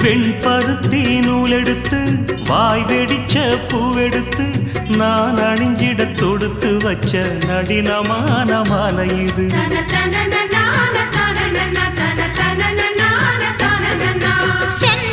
வெண்பருத்தி நூலெடுத்து வாய் வெடிச்ச பூவெடுத்து நான் அணிஞ்சிட தொடுத்து வச்ச நடினமான மாலை இது. சென்